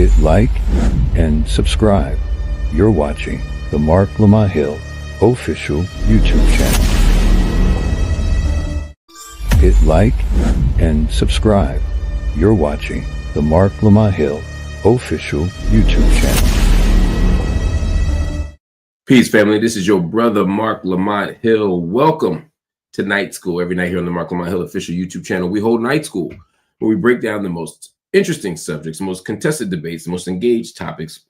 Hit like and subscribe. You're watching the Marc Lamont Hill official YouTube channel. Hit like and subscribe. You're watching the Marc Lamont Hill official YouTube channel. Peace, family. This is your brother, Marc Lamont Hill. Welcome to Night School. Every night here on the Marc Lamont Hill official YouTube channel, we hold Night School, where we break down the most interesting subjects, the most contested debates, the most engaged topics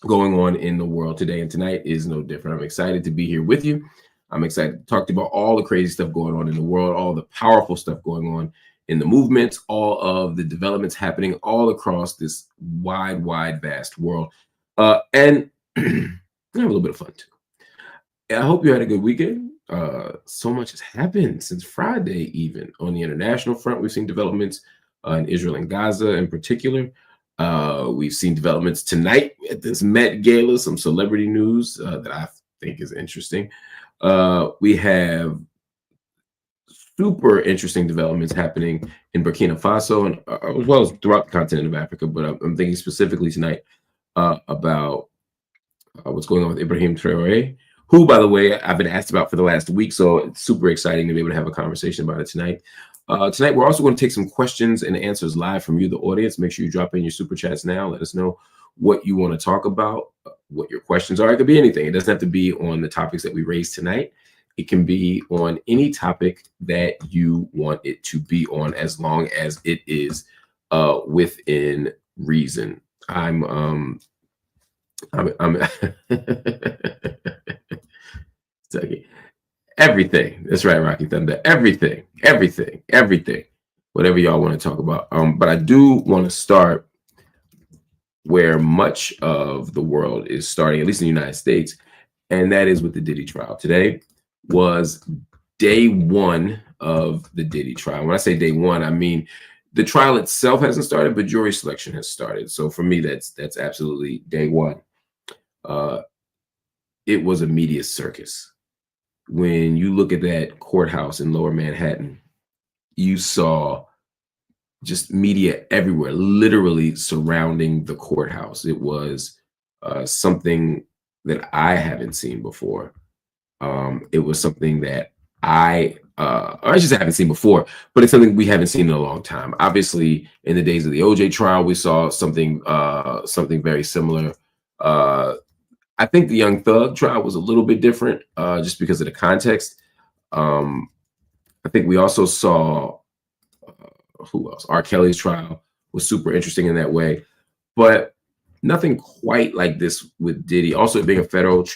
going on in the world today. And tonight is no different. I'm excited to be here with you. I'm excited to talk to you about all the crazy stuff going on in the world, all the powerful stuff going on in the movements, all of the developments happening all across this wide, vast world. And have a little bit of fun too. I hope you had a good weekend. So much has happened since Friday, even on the international front. We've seen developments in Israel and Gaza in particular. We've seen developments tonight at this Met Gala, some celebrity news that I think is interesting. We have super interesting developments happening in Burkina Faso and as well as throughout the continent of Africa. But I'm thinking specifically tonight about what's going on with Ibrahim Traoré, who, by the way, I've been asked about for the last week. So it's super exciting to be able to have a conversation about it tonight. Tonight, we're also going to take some questions and answers live from you, the audience. Make sure you drop in your super chats now. Let us know what you want to talk about, what your questions are. It could be anything. It doesn't have to be on the topics that we raised tonight. It can be on any topic that you want it to be on, as long as it is within reason. I'm everything. That's right, Rocky Thunder. Everything. Whatever y'all want to talk about. But I do want to start where much of the world is starting, at least in the United States, and that is with the Diddy trial. Today was day one of the Diddy trial. When I say day one, I mean the trial itself hasn't started, but jury selection has started. So for me, that's absolutely day one. It was a media circus. When you look at that courthouse in Lower Manhattan, you saw just media everywhere, literally surrounding the courthouse. It was something that I haven't seen before. It was something that I just haven't seen before, but it's something we haven't seen in a long time. Obviously, in the days of the OJ trial, we saw something very similar. I think the Young Thug trial was a little bit different just because of the context. I think we also saw, who else? R. Kelly's trial was super interesting in that way, but nothing quite like this with Diddy. Also, being a federal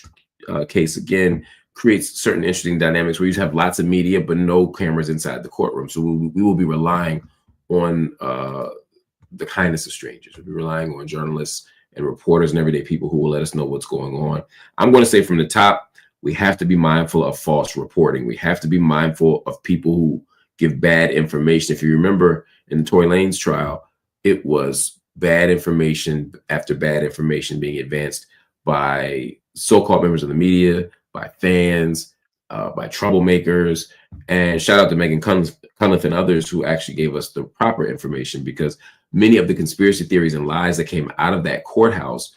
case, again, creates certain interesting dynamics where you have lots of media, but no cameras inside the courtroom. So we will be relying on the kindness of strangers. We'll be relying on journalists and reporters and everyday people who will let us know what's going on. I'm going to say from the top, we have to be mindful of false reporting. We have to be mindful of people who give bad information. If you remember in the Tory Lanez trial, it was bad information after bad information being advanced by so-called members of the media, by fans, by troublemakers. And shout out to Megan Cunliffe and others who actually gave us the proper information, because many of the conspiracy theories and lies that came out of that courthouse,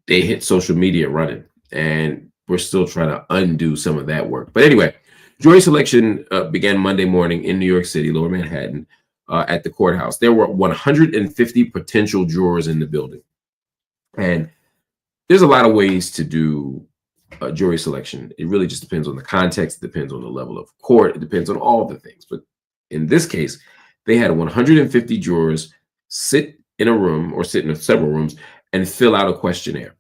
they hit social media running, and we're still trying to undo some of that work. But anyway, jury selection began Monday morning in New York City, Lower Manhattan, at the courthouse. There were 150 potential jurors in the building. And there's a lot of ways to do jury selection. It really just depends on the context. It depends on the level of court. It depends on all the things. But in this case, they had 150 jurors sit in a room or sit in several rooms and fill out a questionnaire.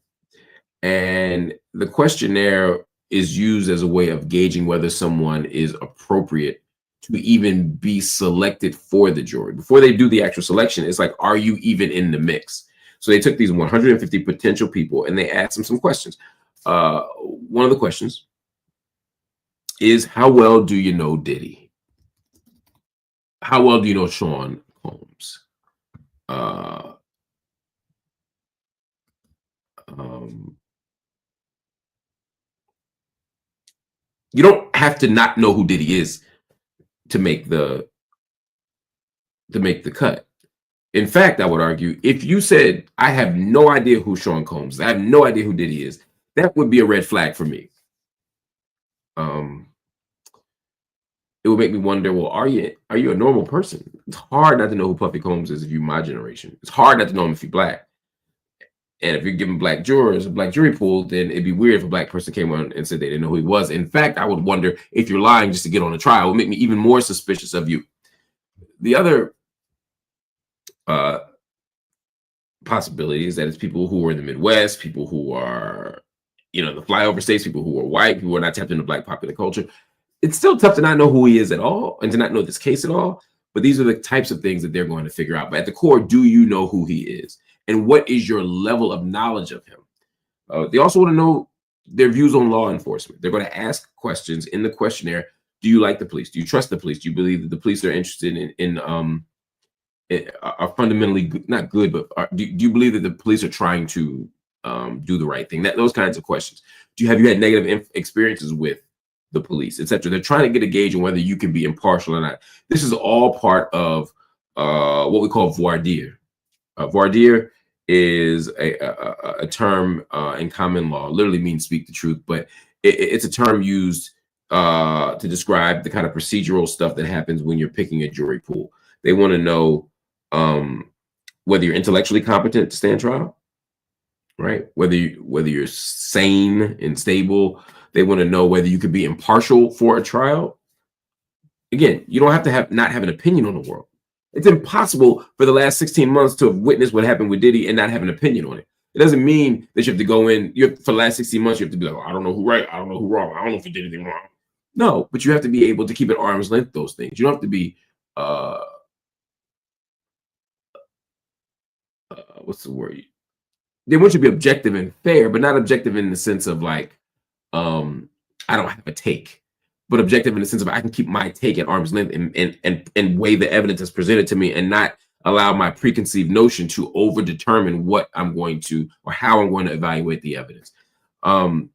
And the questionnaire is used as a way of gauging whether someone is appropriate to even be selected for the jury. Before they do the actual selection, it's like, are you even in the mix? So they took these 150 potential people and they asked them some questions. One of the questions is, how well do you know Diddy? How well do you know Sean Combs? You don't have to not know who Diddy is to make the cut. In fact, I would argue, if you said, I have no idea who Sean Combs is, I have no idea who Diddy is, that would be a red flag for me. It would make me wonder, well, are you a normal person? It's hard not to know who Puffy Combs is if you're my generation. It's hard not to know him if you're black. And if you're giving black jurors a black jury pool, then it'd be weird if a black person came on and said they didn't know who he was. In fact, I would wonder if you're lying just to get on a trial. It would make me even more suspicious of you. The other possibility is that it's people who are in the Midwest, people who are, the flyover states, people who are white, people who are not tapped into black popular culture. It's still tough to not know who he is at all and to not know this case at all. But these are the types of things that they're going to figure out. But at the core, do you know who he is? And what is your level of knowledge of him? They also want to know their views on law enforcement. They're going to ask questions in the questionnaire. Do you like the police? Do you trust the police? Do you believe that the police are interested in are fundamentally good, not good, but do you believe that the police are trying to do the right thing? Those kinds of questions. Have you had negative experiences with the police, etc.? They're trying to get a gauge on whether you can be impartial or not. This is all part of what we call voir dire. Voir dire is a term in common law. Literally means speak the truth, but it's a term used to describe the kind of procedural stuff that happens when you're picking a jury pool. They want to know whether you're intellectually competent to stand trial, right? Whether you're sane and stable. They want to know whether you could be impartial for a trial. Again, you don't have to not have an opinion on the world. It's impossible for the last 16 months to have witnessed what happened with Diddy and not have an opinion on it. It doesn't mean that you have to go in. For the last 16 months, you have to be like, I don't know who right, I don't know who wrong, I don't know if he did anything wrong. No, but you have to be able to keep at arm's length those things. You don't have to be what's the word? They want you to be objective and fair, but not objective in the sense of like, I don't have a take, but objective in the sense of I can keep my take at arm's length and weigh the evidence that's presented to me and not allow my preconceived notion to over determine what I'm going to or how I'm going to evaluate the evidence. They're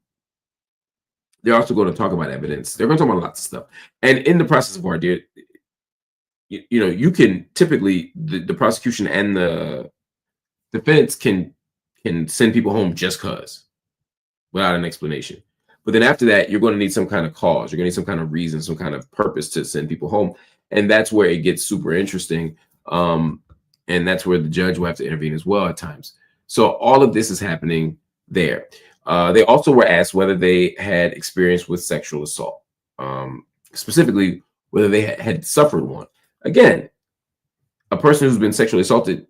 also going to talk about evidence. They're going to talk about lots of stuff. And in the process of voir dire, you can typically the prosecution and the defense can send people home just cause without an explanation. But then after that, you're going to need some kind of cause. You're going to need some kind of reason, some kind of purpose to send people home. And that's where it gets super interesting. And that's where the judge will have to intervene as well at times. So all of this is happening there. They also were asked whether they had experience with sexual assault, specifically whether they had suffered one. Again, a person who's been sexually assaulted,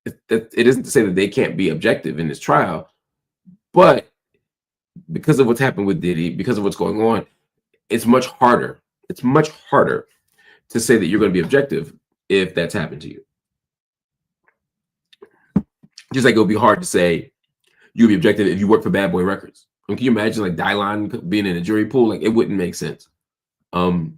it isn't to say that they can't be objective in this trial, but because of what's happened with Diddy, because of what's going on, it's much harder. It's much harder to say that you're going to be objective if that's happened to you. Just like it would be hard to say you'll be objective if you work for Bad Boy Records. I mean, can you imagine like Dylon being in a jury pool? Like it wouldn't make sense. They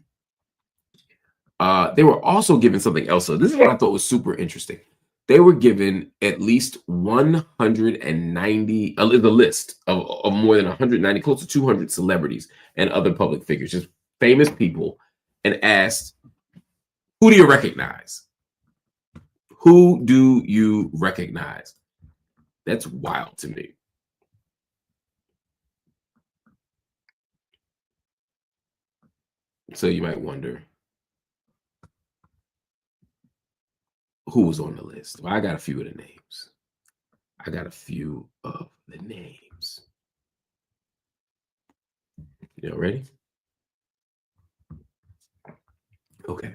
were also given something else. So this is what I thought was super interesting. They were given at least 190, the list of more than 190, close to 200 celebrities and other public figures, just famous people, and asked, who do you recognize? Who do you recognize? That's wild to me. So you might wonder, who was on the list? Well, I got a few of the names. You know, ready? Okay.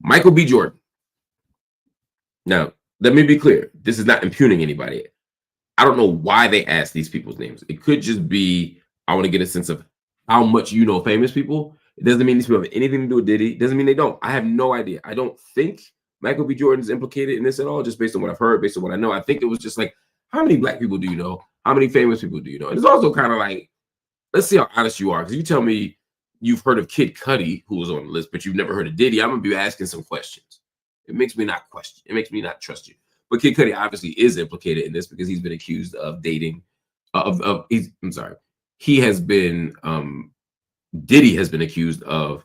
Michael B. Jordan. Now, let me be clear. This is not impugning anybody. I don't know why they asked these people's names. It could just be, I want to get a sense of how much you know famous people. It doesn't mean these people have anything to do with Diddy. It doesn't mean they don't. I have no idea. I don't think Michael B. Jordan is implicated in this at all, just based on what I've heard, based on what I know. I think it was just like, how many black people do you know? How many famous people do you know? And it's also kind of like, let's see how honest you are. Because you tell me you've heard of Kid Cudi, who was on the list, but you've never heard of Diddy, I'm going to be asking some questions. It makes me not question. It makes me not trust you. But Kid Cudi obviously is implicated in this because he's been accused of dating, he has been, Diddy has been accused of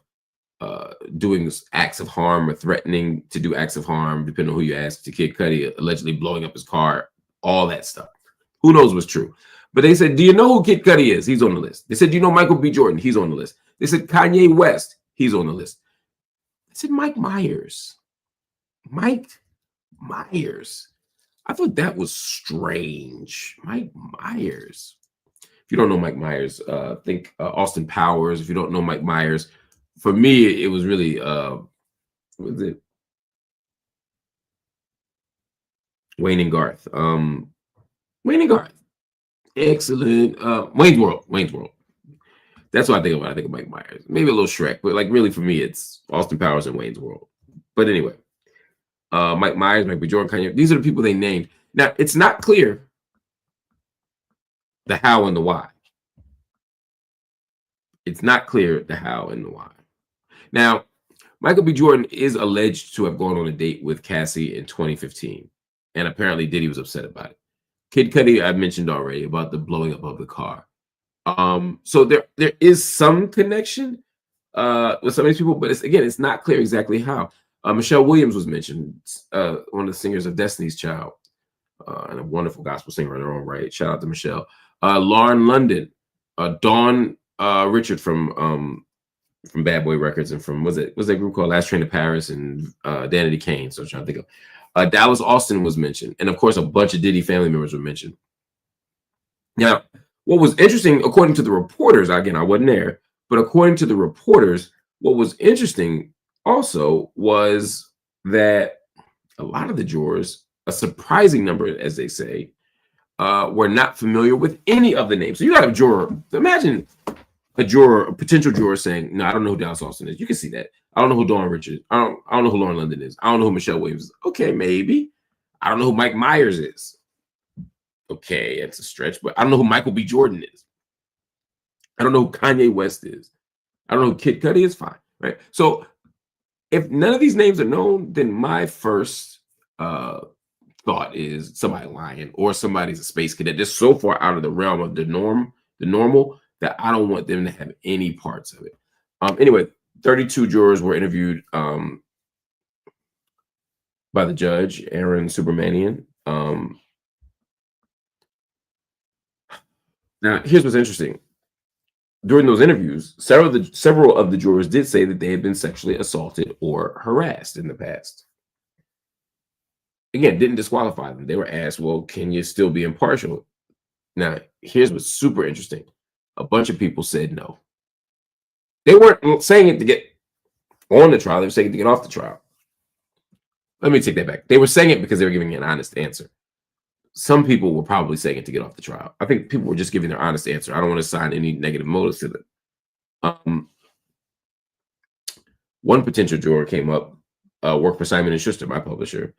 doing acts of harm or threatening to do acts of harm, depending on who you ask, to Kid Cudi, allegedly blowing up his car, all that stuff. Who knows what's true? But they said, do you know who Kid Cudi is? He's on the list. They said, do you know Michael B. Jordan? He's on the list. They said, Kanye West. He's on the list. They said, Mike Myers. Mike Myers. I thought that was strange. Mike Myers. If you don't know Mike Myers, think Austin Powers. If you don't know Mike Myers, for me, it was really, what was it? Wayne and Garth. Wayne and Garth. Excellent. Wayne's World. That's what I think of when I think of Mike Myers. Maybe a little Shrek, but like really for me, it's Austin Powers and Wayne's World. But anyway, Mike Myers, Mike B. Jordan, Kanye. These are the people they named. Now, it's not clear the how and the why. It's not clear the how and the why. Now, Michael B. Jordan is alleged to have gone on a date with Cassie in 2015, and apparently Diddy was upset about it. Kid Cudi, I mentioned already about the blowing up of the car. So there is some connection with some of these people, but it's not clear exactly how. Michelle Williams was mentioned, one of the singers of Destiny's Child, and a wonderful gospel singer in her own right. Shout out to Michelle. Lauren London, Dawn Richard from Bad Boy Records, and from what's that group called Last Train to Paris, and Danity Kane. So I'm trying to think of. Dallas Austin was mentioned, and of course a bunch of Diddy family members were mentioned. Now, what was interesting, according to the reporters, again, I wasn't there, but according to the reporters, what was interesting also was that a lot of the jurors, a surprising number, as they say, were not familiar with any of the names. So you got a juror. Imagine a potential juror saying, "No, I don't know who Dallas Austin is." You can see that. I don't know who Dawn Richard. I don't know who Lauren London is. I don't know who Michelle Williams is. Okay, maybe. I don't know who Mike Myers is. Okay, it's a stretch, but I don't know who Michael B. Jordan is. I don't know who Kanye West is. I don't know who Kid Cudi is. Fine, right? So if none of these names are known, then my first thought is somebody lying, or somebody's a space cadet, just so far out of the realm of the normal, that I don't want them to have any parts of it. Anyway, 32 jurors were interviewed by the judge, Aaron Subramanian. Now, here's what's interesting. During those interviews, several of the jurors did say that they had been sexually assaulted or harassed in the past. Again, didn't disqualify them. They were asked, well, can you still be impartial? Now, here's what's super interesting. A bunch of people said no. They weren't saying it to get on the trial. They were saying it to get off the trial. Let me take that back. They were saying it because they were giving an honest answer. Some people were probably saying it to get off the trial. I think people were just giving their honest answer. I don't want to assign any negative motives to them. One potential juror came up, worked for Simon & Schuster, my publisher,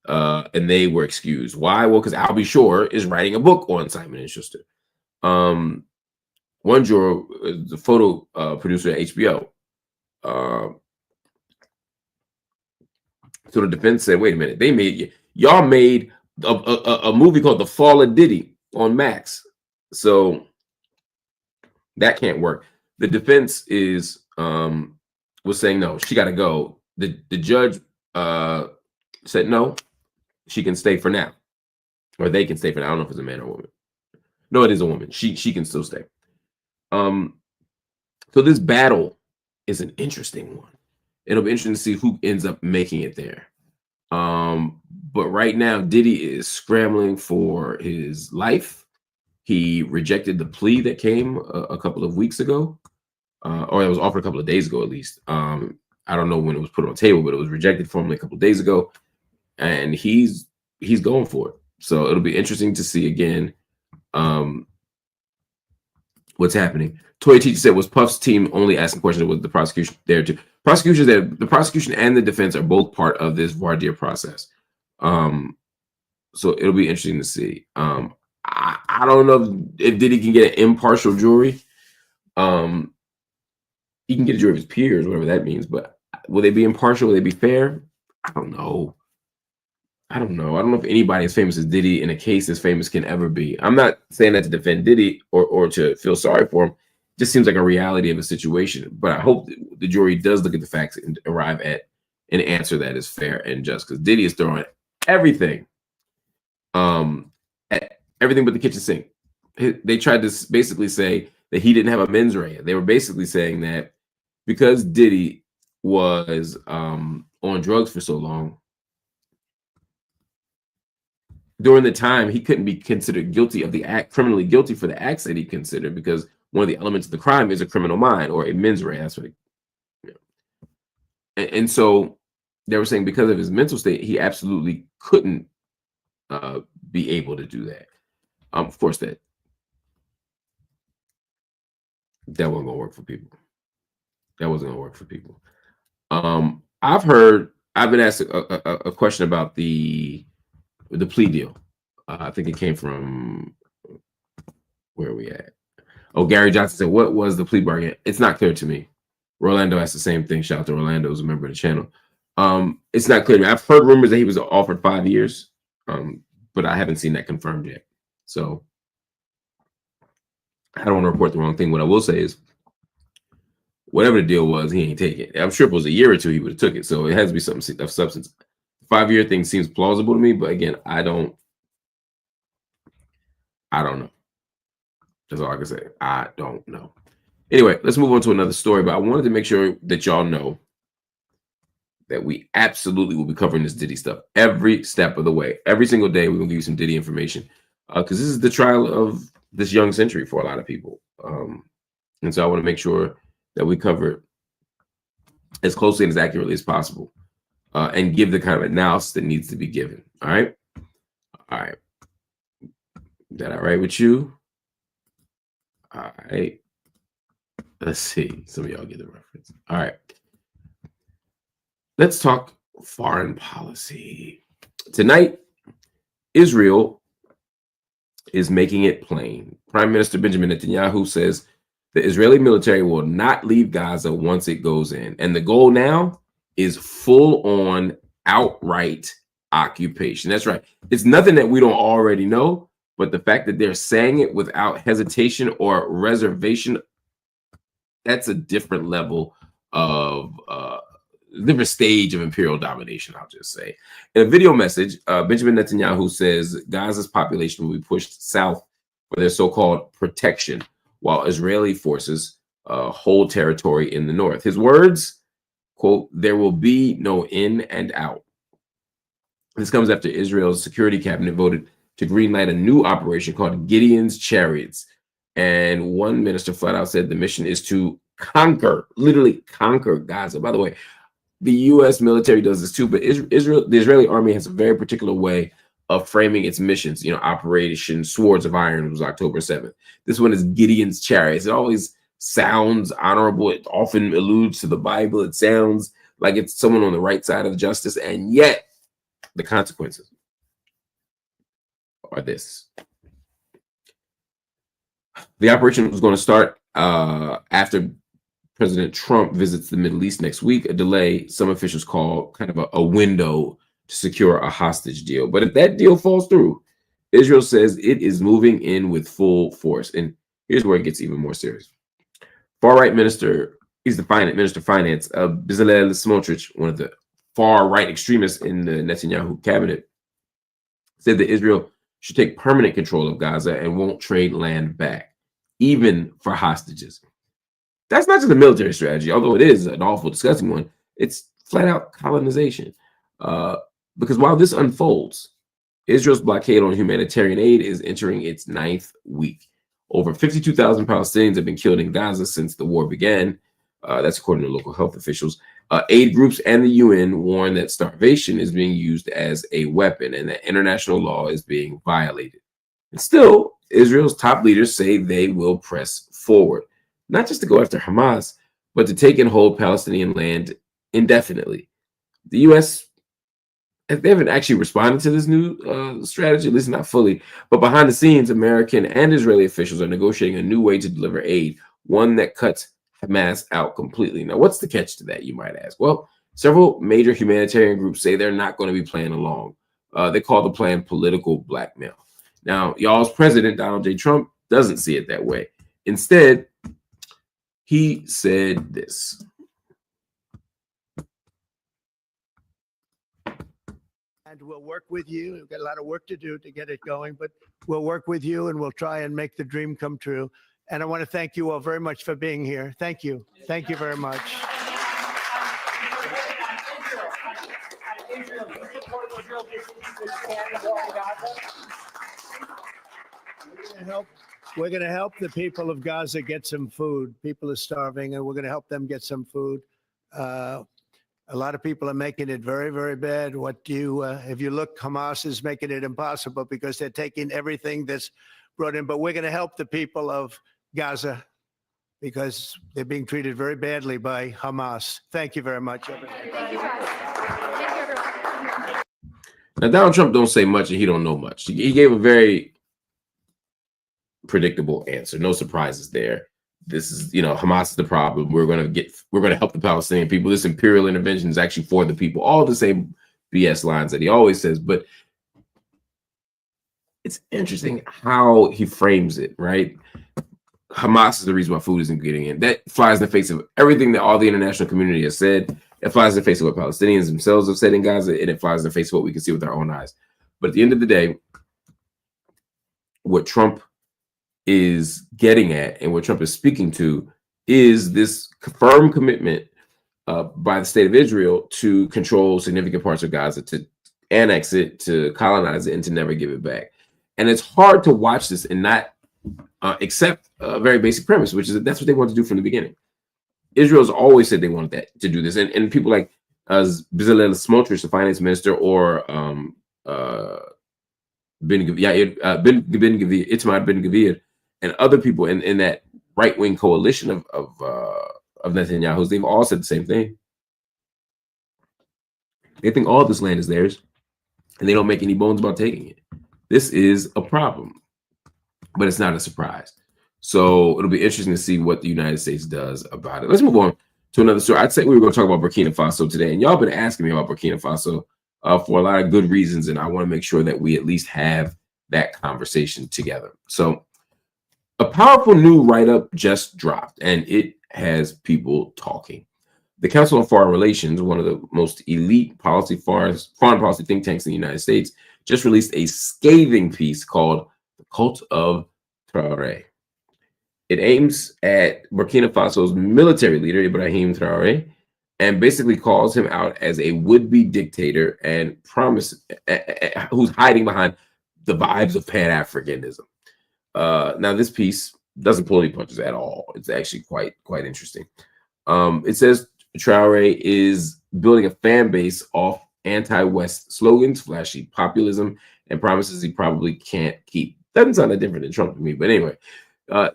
and they were excused. Why? Well, because Albie Shore is writing a book on Simon & Schuster. One juror, the photo producer at HBO. So the defense said, wait a minute, y'all made a movie called The Fall of Diddy on Max. So that can't work. The defense was saying no, she got to go. The judge said no, she can stay for now, or they can stay for now. I don't know if it's a man or a woman. No, it is a woman. She can still stay. So this battle is an interesting one. It'll be interesting to see who ends up making it there. But right now, Diddy is scrambling for his life. He rejected the plea that came a couple of weeks ago, or it was offered a couple of days ago, at least. I don't know when it was put on the table, but it was rejected formally a couple of days ago, and he's going for it. So it'll be interesting to see again what's happening. Toy Teacher said, was Puff's team only asking questions? Was the prosecution there too? The prosecution and the defense are both part of this voir dire process. So it'll be interesting to see. I don't know if Diddy can get an impartial jury. He can get a jury of his peers, whatever that means, but will they be impartial? Will they be fair? I don't know. I don't know if anybody as famous as Diddy in a case as famous can ever be. I'm not saying that to defend Diddy or to feel sorry for him. just seems like a reality of a situation. But I hope the jury does look at the facts and arrive at an answer that is fair and just, because Diddy is throwing everything, at everything but the kitchen sink. They tried to basically say that he didn't have a mens rea. They were basically saying that because Diddy was on drugs for so long, during the time he couldn't be considered guilty of the act, criminally guilty for the acts that he considered, because one of the elements of the crime is a criminal mind or a mens rea. That's what and so they were saying because of his mental state, he absolutely couldn't be able to do that. Of course, that wasn't gonna work for people. That wasn't gonna work for people. I've been asked a question about the plea deal. I think it came from, where are we at? Oh, Gary Johnson said, what was the plea bargain? It's not clear to me. Rolando asked the same thing. Shout out to Rolando, who's a member of the channel. It's not clear to me. I've heard rumors that he was offered 5 years, but I haven't seen that confirmed yet. So I don't want to report the wrong thing. What I will say is, whatever the deal was, he ain't take it. I'm sure if it was a year or two, he would have took it. So it has to be something of substance. 5-year thing seems plausible to me, but again, I don't know. That's all I can say. I don't know. Anyway, let's move on to another story, but I wanted to make sure that y'all know that we absolutely will be covering this Diddy stuff every step of the way. Every single day, we're going to give you some Diddy information, because this is the trial of this young century for a lot of people. And so I want to make sure that we cover it as closely and as accurately as possible, and give the kind of analysis that needs to be given. All right. All right. Is that all right with you? All right. Let's see. Some of y'all get the reference. All right. Let's talk foreign policy. Tonight, Israel is making it plain. Prime Minister Benjamin Netanyahu says the Israeli military will not leave Gaza once it goes in. And the goal now is full-on, outright occupation. That's right. It's nothing that we don't already know, but the fact that they're saying it without hesitation or reservation, that's a different level of different stage of imperial domination, I'll just say. In a video message, Benjamin Netanyahu says Gaza's population will be pushed south for their so-called protection, while Israeli forces hold territory in the north. His words, quote, "There will be no in and out." This comes after Israel's security cabinet voted to greenlight a new operation called Gideon's Chariots. And one minister flat out said the mission is to conquer, literally conquer Gaza. By the way, the U.S. military does this too, but the Israeli army has a very particular way of framing its missions. You know, Operation Swords of Iron was October 7th. This one is Gideon's Chariots. It always sounds honorable. It often alludes to the Bible. It sounds like it's someone on the right side of justice, and yet the consequences are this. The operation was going to start after President Trump visits the Middle East next week, a delay some officials call kind of a window to secure a hostage deal. But if that deal falls through, Israel says it is moving in with full force. And here's where it gets even more serious. Far-right minister, he's the Minister of Finance, Bezalel Smotrich, one of the far-right extremists in the Netanyahu cabinet, said that Israel should take permanent control of Gaza and won't trade land back, even for hostages. That's not just a military strategy, although it is an awful, disgusting one. It's flat-out colonization. Because while this unfolds, Israel's blockade on humanitarian aid is entering its 9th week. Over 52,000 Palestinians have been killed in Gaza since the war began. That's according to local health officials. Aid groups and the UN warn that starvation is being used as a weapon and that international law is being violated. And still, Israel's top leaders say they will press forward, not just to go after Hamas, but to take and hold Palestinian land indefinitely. The U.S., they haven't actually responded to this new strategy, at least not fully. But behind the scenes, American and Israeli officials are negotiating a new way to deliver aid, one that cuts Hamas out completely. Now, what's the catch to that, you might ask? Well, several major humanitarian groups say they're not going to be playing along. They call the plan political blackmail. Now, y'all's president, Donald J. Trump, doesn't see it that way. Instead, He said this. And we'll work with you. We've got a lot of work to do to get it going, but we'll work with you and we'll try and make the dream come true. And I want to thank you all very much for being here. Thank you. Thank you very much. We're going to help the people of Gaza get some food. People are starving, and we're going to help them get some food. A lot of people are making it very, very bad. If you look, Hamas is making it impossible because they're taking everything that's brought in. But we're going to help the people of Gaza because they're being treated very badly by Hamas. Thank you very much, everybody. Now, Donald Trump don't say much and he don't know much. He gave a very predictable answer. No surprises there. This is, Hamas is the problem. We're going to help the Palestinian people. This imperial intervention is actually for the people. All the same BS lines that he always says. But it's interesting how he frames it, right? Hamas is the reason why food isn't getting in. That flies in the face of everything that all the international community has said. It flies in the face of what Palestinians themselves have said in Gaza, and it flies in the face of what we can see with our own eyes. But at the end of the day, what Trump is getting at and what Trump is speaking to is this firm commitment by the state of Israel to control significant parts of Gaza, to annex it, to colonize it, and to never give it back. And it's hard to watch this and not accept a very basic premise, which is that that's what they want to do from the beginning. Israel's always said they wanted to do this. And people like Bezalel Smotrich, the finance minister, or Itamar Ben Gvir, and other people in that right-wing coalition of Netanyahu's, they've all said the same thing. They think all this land is theirs, and they don't make any bones about taking it. This is a problem, but it's not a surprise. So it'll be interesting to see what the United States does about it. Let's move on to another story. I'd say we were going to talk about Burkina Faso today, and y'all been asking me about Burkina Faso for a lot of good reasons, and I want to make sure that we at least have that conversation together. So a powerful new write-up just dropped, and it has people talking. The Council on Foreign Relations, one of the most elite foreign policy think tanks in the United States, just released a scathing piece called The Cult of Traoré. It aims at Burkina Faso's military leader, Ibrahim Traoré, and basically calls him out as a would-be dictator and who's hiding behind the vibes of Pan-Africanism. Now, this piece doesn't pull any punches at all. It's actually quite interesting. It says Traoré is building a fan base off anti-West slogans, flashy populism, and promises he probably can't keep. Doesn't sound that different than Trump to me, but anyway.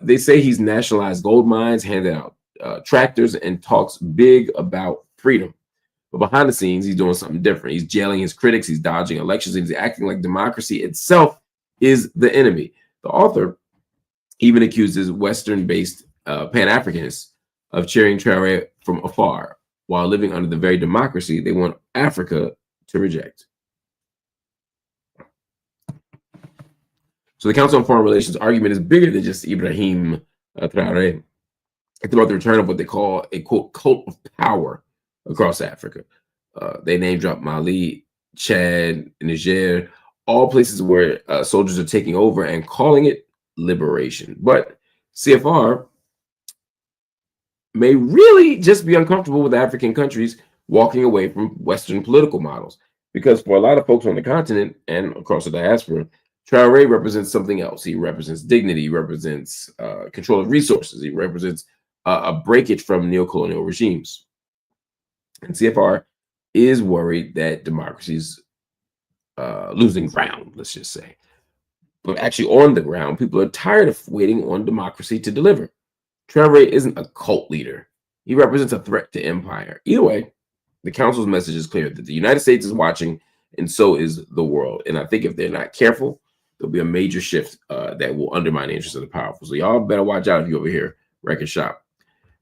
They say he's nationalized gold mines, handed out tractors, and talks big about freedom. But behind the scenes, he's doing something different. He's jailing his critics, he's dodging elections, and he's acting like democracy itself is the enemy. The author even accuses Western-based Pan-Africanists of cheering Traoré from afar, while living under the very democracy they want Africa to reject. So the Council on Foreign Relations argument is bigger than just Ibrahim Traoré. It's about the return of what they call a, quote, cult of power across Africa. They name drop Mali, Chad, Niger, all places where soldiers are taking over and calling it liberation. But CFR may really just be uncomfortable with African countries walking away from Western political models. Because for a lot of folks on the continent and across the diaspora, Traoré represents something else. He represents dignity. He represents control of resources. He represents a breakage from neocolonial regimes. And CFR is worried that democracy is losing ground, let's just say. But actually on the ground, people are tired of waiting on democracy to deliver. Traoré isn't a cult leader. He represents a threat to empire. Either way, the council's message is clear that the United States is watching, and so is the world. And I think if they're not careful, there'll be a major shift that will undermine the interests of the powerful. So y'all better watch out if you're over here wrecking shop.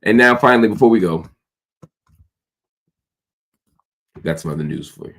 And now, finally, before we go, got some other news for you.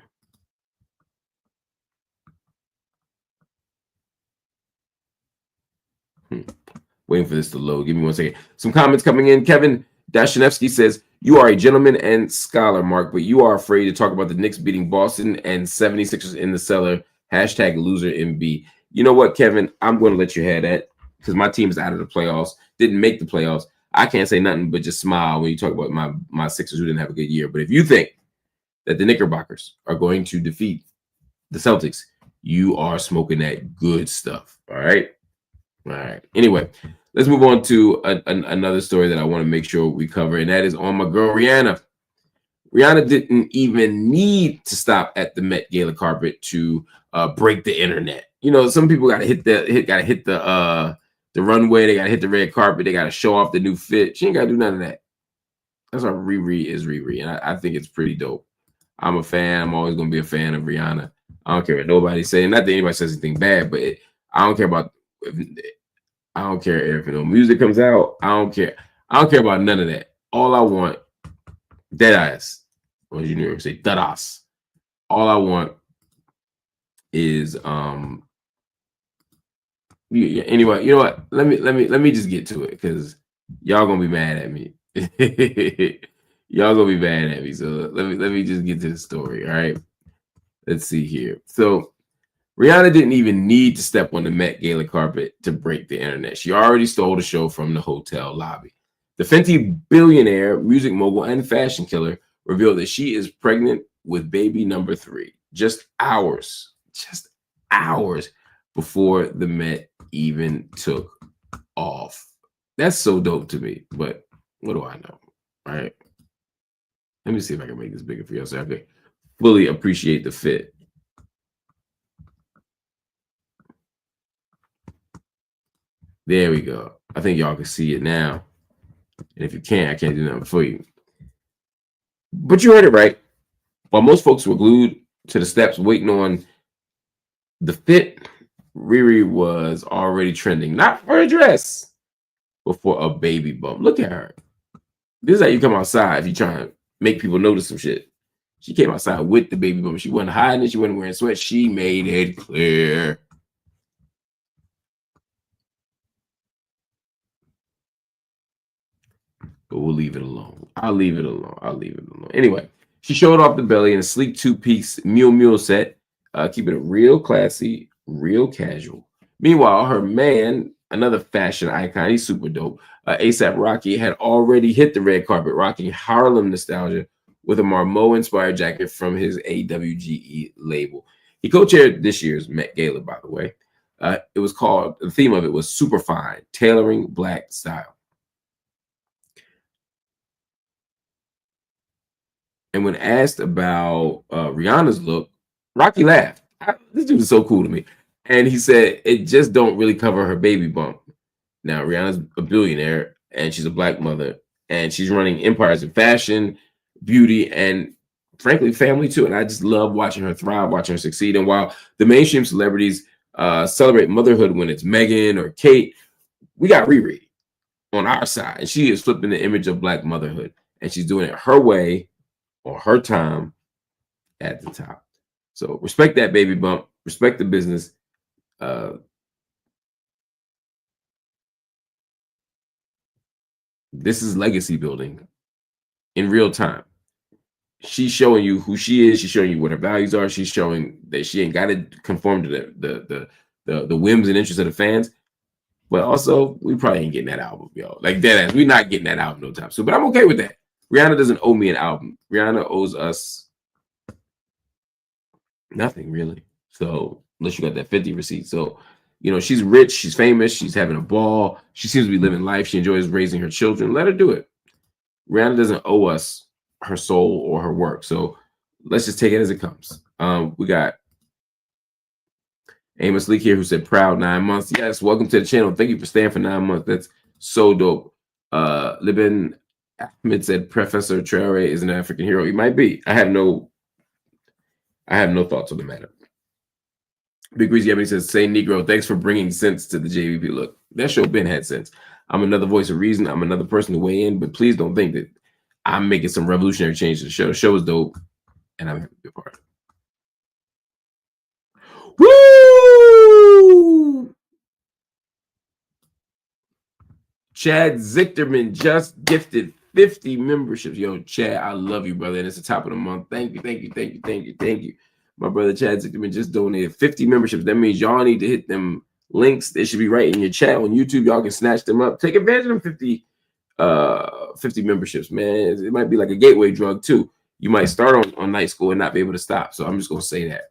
Waiting for this to load. Give me 1 second. Some comments coming in. Kevin Dashanevsky says, you are a gentleman and scholar, Mark, but you are afraid to talk about the Knicks beating Boston and 76ers in the cellar. Hashtag loser MB. You know what, Kevin? I'm going to let you have that because my team is out of the playoffs. Didn't make the playoffs. I can't say nothing but just smile when you talk about my Sixers who didn't have a good year. But if you think that the Knickerbockers are going to defeat the Celtics, you are smoking that good stuff. All right. All right. Anyway, let's move on to another story that I want to make sure we cover, and that is on my girl Rihanna. Rihanna didn't even need to stop at the Met Gala carpet to break the internet. You know, some people got to hit the runway. They got to hit the red carpet. They got to show off the new fit. She ain't got to do none of that. That's why Riri is Riri, and I think it's pretty dope. I'm a fan. I'm always going to be a fan of Rihanna. I don't care what nobody's saying. Not that anybody says anything bad, but I don't care about. I don't care if no music comes out. I don't care. I don't care about none of that. All I want, dead eyes, or as you New York say, dead ass. All I want is yeah, anyway, you know what? Let me just get to it because y'all gonna be mad at me. Y'all gonna be mad at me. So let me just get to the story. All right. Let's see here. So Rihanna didn't even need to step on the Met Gala carpet to break the internet. She already stole the show from the hotel lobby. The Fenty billionaire, music mogul, and fashion killer revealed that she is pregnant with baby number 3, just hours before the Met even took off. That's so dope to me, but what do I know, right? Let me see if I can make this bigger for y'all so I can fully appreciate the fit. There we go. I think y'all can see it now. And if you can't, I can't do nothing for you. But you heard it right. While most folks were glued to the steps waiting on the fit, Riri was already trending, not for a dress, but for a baby bump. Look at her. This is how you come outside if you're trying to make people notice some shit. She came outside with the baby bump. She wasn't hiding it. She wasn't wearing sweats. She made it clear. But we'll leave it alone. I'll leave it alone. Anyway, she showed off the belly in a sleek 2-piece mule set, keeping it real classy, real casual. Meanwhile, her man, another fashion icon, he's super dope. A$AP Rocky had already hit the red carpet, rocking Harlem nostalgia with a Marmot-inspired jacket from his AWGE label. He co-chaired this year's Met Gala, by the way. It was called, the theme of it was Super Fine, Tailoring Black Style. And when asked about Rihanna's look, Rocky laughed. This dude is so cool to me. And he said, it just don't really cover her baby bump. Now, Rihanna's a billionaire, and she's a black mother, and she's running empires in fashion, beauty, and frankly, family too. And I just love watching her thrive, watching her succeed. And while the mainstream celebrities celebrate motherhood when it's Meghan or Kate, we got Riri on our side. And she is flipping the image of black motherhood. And she's doing it her way, on her time, at the top. So respect that baby bump. Respect the business. This is legacy building in real time. She's showing you who she is. She's showing you what her values are. She's showing that she ain't got to conform to the whims and interests of the fans. But also, we probably ain't getting that album, yo. Like deadass, we're not getting that album no time soon. But I'm okay with that. Rihanna doesn't owe me an album. Rihanna owes us nothing, really. So unless you got that 50 receipt. So, you know, she's rich, she's famous, she's having a ball. She seems to be living life. She enjoys raising her children. Let her do it. Rihanna doesn't owe us her soul or her work. So let's just take it as it comes. We got Amos Leak here who said proud 9 months. Yes, welcome to the channel. Thank you for staying for 9 months. That's so dope. Libin Ahmed said Professor Traoré is an African hero. He might be. I have no thoughts on the matter. Big Greasy Ebony says, say Negro, thanks for bringing sense to the JVP. Look, that show Ben had sense. I'm another voice of reason. I'm another person to weigh in, but please don't think that I'm making some revolutionary change to the show. The show is dope, and I'm happy to be a part of it. Woo! Chad Zichterman just gifted 50 memberships. Yo, Chad, I love you, brother. And it's the top of the month. Thank you, thank you, thank you, thank you, thank you. My brother Chad Zichterman just donated 50 memberships. That means y'all need to hit them links. They should be right in your chat on YouTube. Y'all can snatch them up. Take advantage of them 50 memberships, man. It might be like a gateway drug too. You might start on night school and not be able to stop. So I'm just gonna say that.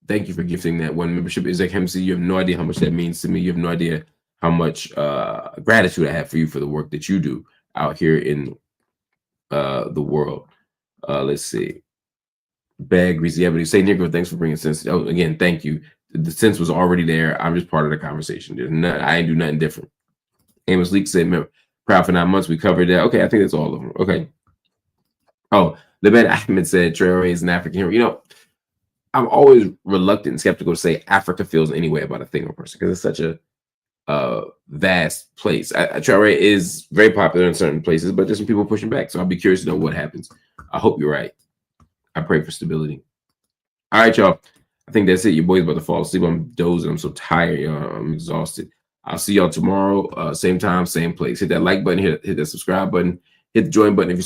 Thank you for gifting that one membership. Isaac Hempsey, you have no idea how much that means to me. You have no idea how much gratitude I have for you for the work that you do out here in the world. Let's see. Bag Greasy. Yeah, but you say, Negro, thanks for bringing sense. Oh, again, thank you. The sense was already there. I'm just part of the conversation. I ain't do nothing different. Amos Leak said, remember, proud for 9 months. We covered that. Okay, I think that's all of them. Okay. Oh, Leban Ahmed said Traoré is an African hero. You know, I'm always reluctant and skeptical to say Africa feels any way about a thing or person because it's such a vast place. Traoré is very popular in certain places, but there's some people pushing back. So I'll be curious to know what happens. I hope you're right. I pray for stability. All right, y'all. I think that's it. Your boy's about to fall asleep. I'm dozing. I'm so tired, y'all. I'm exhausted. I'll see y'all tomorrow, same time, same place. Hit that like button, hit that subscribe button, hit the join button if you're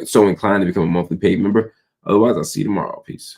so inclined to become a monthly paid member. Otherwise, I'll see you tomorrow. Peace.